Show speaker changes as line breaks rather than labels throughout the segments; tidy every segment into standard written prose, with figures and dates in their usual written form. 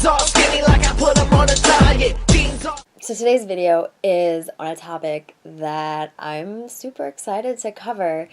Jeans are skinny like I put them on a diet. Jeans are.
So today's video is on a topic that I'm super excited to cover.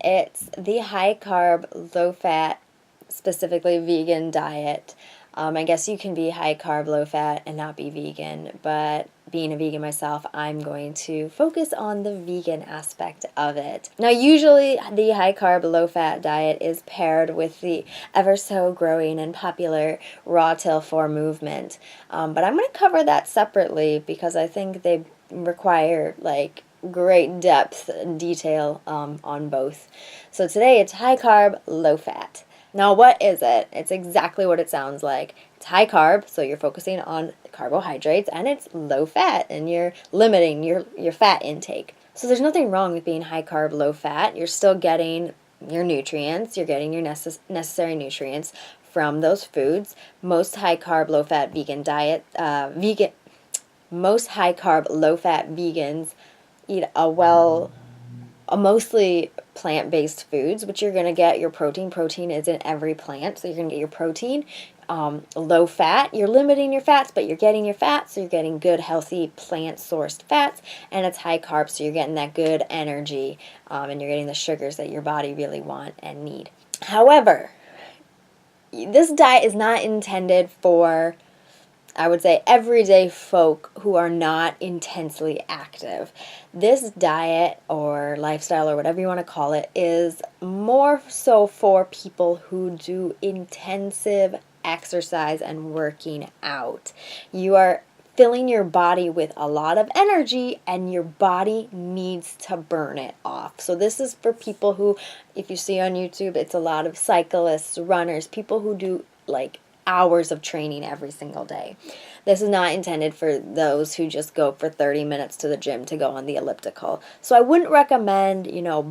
It's the high carb, low fat, specifically vegan diet. I guess you can be high carb, low fat and not be vegan, but being a vegan myself, I'm going to focus on the vegan aspect of it. Now, usually the high carb, low fat diet is paired with the ever so growing and popular raw till 4 movement, but I'm going to cover that separately because I think they require like great depth and detail on both. So today it's high carb, low fat. Now, what is it? It's exactly what it sounds like. It's high carb, so you're focusing on carbohydrates, and it's low fat, and you're limiting your fat intake. So there's nothing wrong with being high carb, low fat. You're still getting your nutrients. You're getting your necessary nutrients from those foods. Most high carb, low fat vegan diet, most high carb, low fat vegans eat mostly plant-based foods, which you're going to get your protein. Protein is in every plant, so you're going to get your protein. Low fat, you're limiting your fats, but you're getting your fats, so you're getting good, healthy, plant-sourced fats. And it's high carb, so you're getting that good energy, and you're getting the sugars that your body really want and need. However, this diet is not intended for, I would say, everyday folk who are not intensely active. This diet or lifestyle or whatever you want to call it is more so for people who do intensive exercise and working out. You are filling your body with a lot of energy and your body needs to burn it off. So this is for people who, if you see on YouTube, it's a lot of cyclists, runners, people who do like hours of training every single day. This is not intended for those who just go for 30 minutes to the gym to go on the elliptical. So I wouldn't recommend,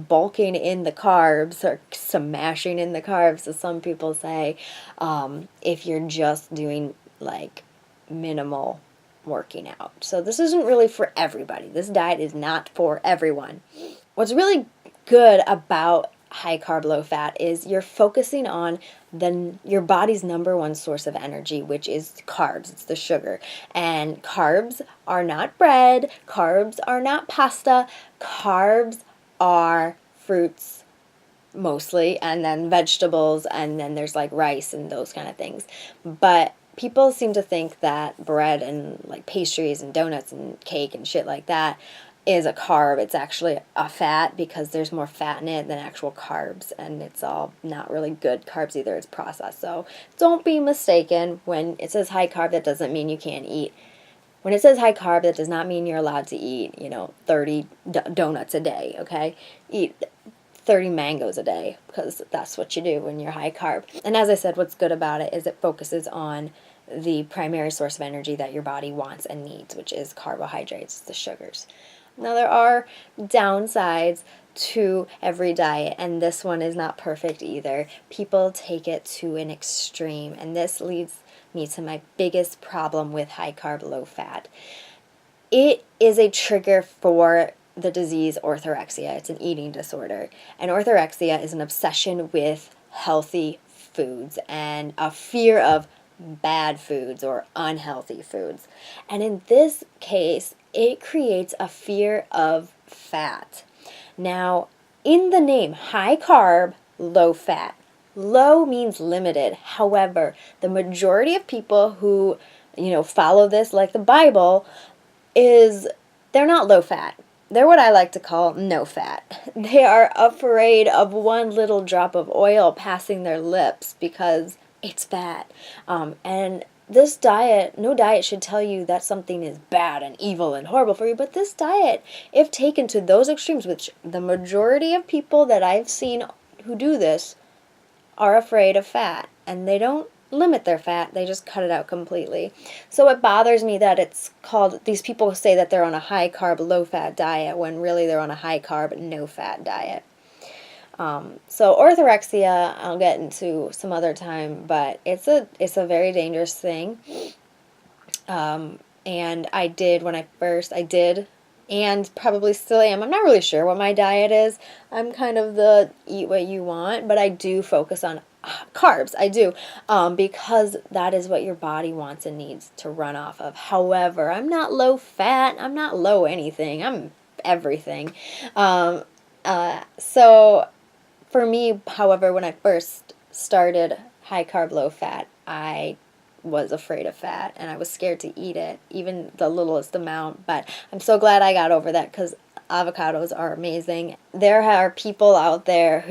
bulking in the carbs or smashing in the carbs, as some people say, if you're just doing like minimal working out. So this isn't really for everybody. This diet is not for everyone. What's really good about high carb, low fat is you're focusing on your body's number one source of energy, which is carbs. It's the sugar. And carbs are not bread. Carbs are not pasta. Carbs are fruits mostly, and then vegetables, and then there's like rice and those kind of things. But people seem to think that bread and like pastries and donuts and cake and shit like that is a carb. It's actually a fat because there's more fat in it than actual carbs, and it's all not really good carbs either. It's processed. So don't be mistaken. When it says high carb, that doesn't mean you can't eat. When it says high carb, that does not mean you're allowed to eat 30 donuts a day, okay? Eat 30 mangoes a day, because that's what you do when you're high carb. And as I said, what's good about it is it focuses on the primary source of energy that your body wants and needs, which is carbohydrates, the sugars. Now, there are downsides to every diet, and this one is not perfect either. People take it to an extreme, and this leads me to my biggest problem with high carb, low fat. It is a trigger for the disease orthorexia. It's an eating disorder, and orthorexia is an obsession with healthy foods and a fear of bad foods or unhealthy foods. And in this case, it creates a fear of fat. Now, in the name, high carb, low fat. Low means limited. However, the majority of people who, follow this like the Bible they're not low fat. They're what I like to call no fat. They are afraid of one little drop of oil passing their lips because it's fat. And this diet, no diet should tell you that something is bad and evil and horrible for you, but this diet, if taken to those extremes, which the majority of people that I've seen who do this are afraid of fat, and they don't limit their fat, they just cut it out completely. So it bothers me that it's called, these people say that they're on a high carb, low fat diet, when really they're on a high carb, no fat diet. So orthorexia, I'll get into some other time, but it's a very dangerous thing. And I did, and probably still am. I'm not really sure what my diet is. I'm kind of the eat what you want, but I do focus on carbs. I do, because that is what your body wants and needs to run off of. However, I'm not low fat. I'm not low anything. I'm everything. So for me, however, when I first started high carb, low fat, I was afraid of fat and I was scared to eat it, even the littlest amount. But I'm so glad I got over that because avocados are amazing. There are people out there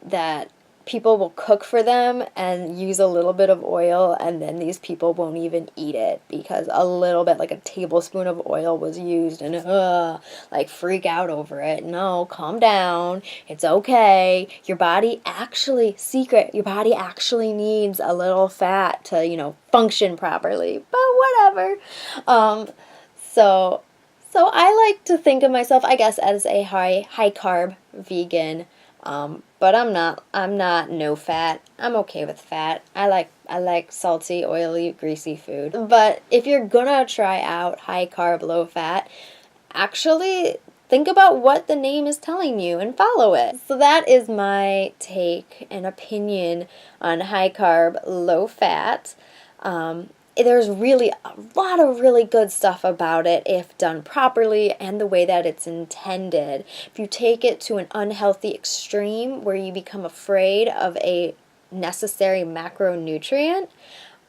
that people will cook for them and use a little bit of oil, and then these people won't even eat it because a little bit, like a tablespoon of oil was used, and like freak out over it. No, calm down. It's okay. Your body actually needs a little fat to, function properly. But whatever. So I like to think of myself, I guess, as a high carb vegan. But I'm not no fat. I'm okay with fat. I like salty, oily, greasy food. But if you're gonna try out high carb, low fat, actually think about what the name is telling you and follow it. So that is my take and opinion on high carb, low fat. There's really a lot of really good stuff about it if done properly and the way that it's intended. If you take it to an unhealthy extreme where you become afraid of a necessary macronutrient,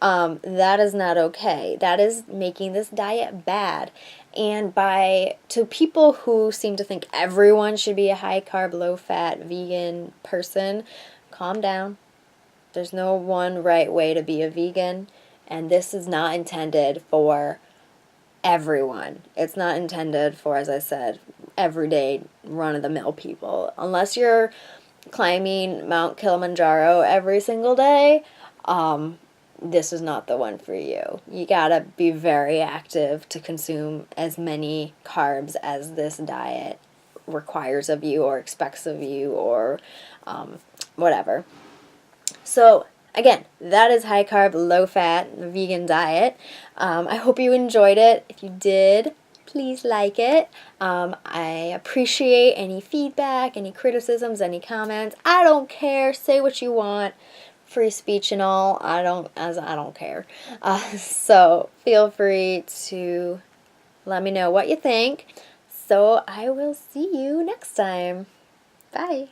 that is not okay. That is making this diet bad. And to people who seem to think everyone should be a high carb, low fat, vegan person, calm down. There's no one right way to be a vegan. And this is not intended for everyone. It's not intended for, as I said, everyday run-of-the-mill people. Unless you're climbing Mount Kilimanjaro every single day, this is not the one for you. You gotta be very active to consume as many carbs as this diet requires of you or expects of you or whatever. So again, that is high carb, low fat, vegan diet. I hope you enjoyed it. If you did, please like it. I appreciate any feedback, any criticisms, any comments. I don't care. Say what you want. Free speech and all. I don't care. So feel free to let me know what you think. So I will see you next time. Bye.